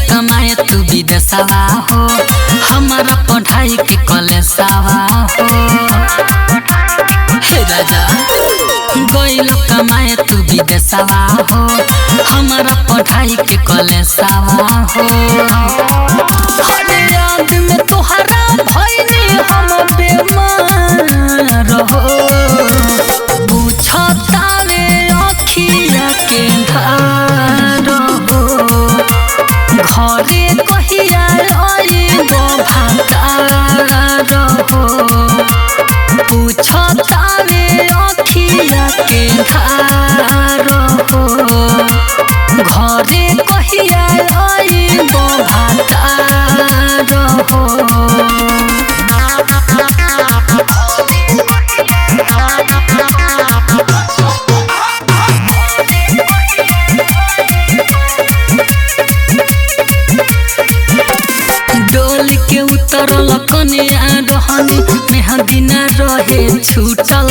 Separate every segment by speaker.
Speaker 1: कमाए तू विदेशवा हो, हमारा पढ़ाई के कॉलेजवा हो। हे राजा गइल कमाए तू विदेशवा हो, हमारा पढ़ाई के कॉलेजवा हो। हर याद में तोहरा भइनी हम बेमार हो, पूछतावे अखिया के धार हो। घरे कहिया आइबो भातार हो, पूछतावे अखिया के धार हो। घरे कहिया आइबो भातार हो। डोल के उतरल कनिया रहनी, मेहंदी न रहे छूटल।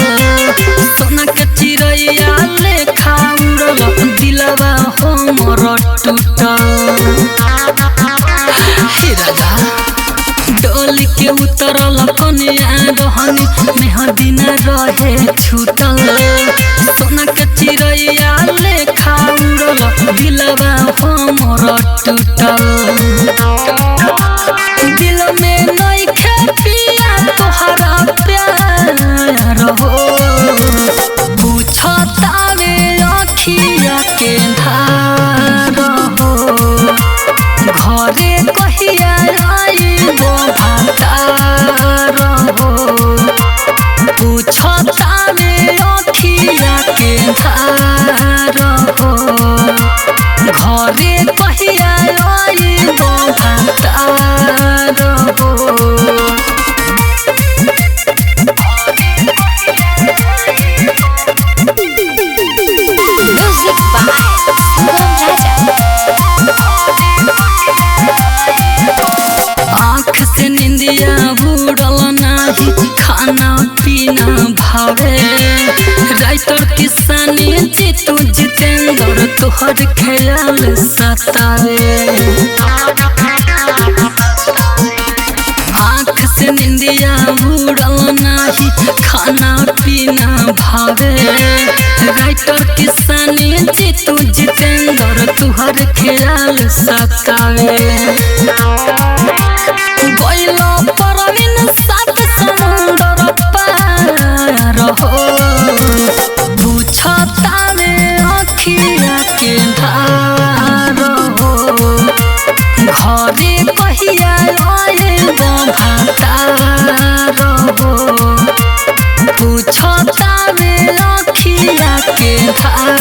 Speaker 1: सोना के चिड़ैया लेखा उड़ल, दिलवा हमर टूटल। हे राजा डोल के उतरल कनिया रहनी, मेहंदी न रहे छूटल। सोना के चिड़ैया लेखा उड़ल, दिलवा हमर टूटल। दिल में नइखे पिया तोहरा प्यार हो, पूछतावे अखिया के धार हो। घरे कहिया आइबो भातार हो, पूछतावे अखिया के धार हो। घरे कहिया आइबो भातार हो।
Speaker 2: Music by Sugam
Speaker 1: आँख से निंदिया बुड़ल नाही, खाना पीना भावे। राइटर किसानी जीतू जितेंद्र तोहर ख्याल सतावे। आँख से निंदिया बुड़ल नाही, खाना पीना भावे। राइटर किसानी जीतू जितेंद्र तोहर ख्याल सतावे। गइल परवीन सात समुंदर पार हो, पूछतावे अखिया के धार हो। घरे कहिया आइबो भातार हो, पूछतावे अखिया के धार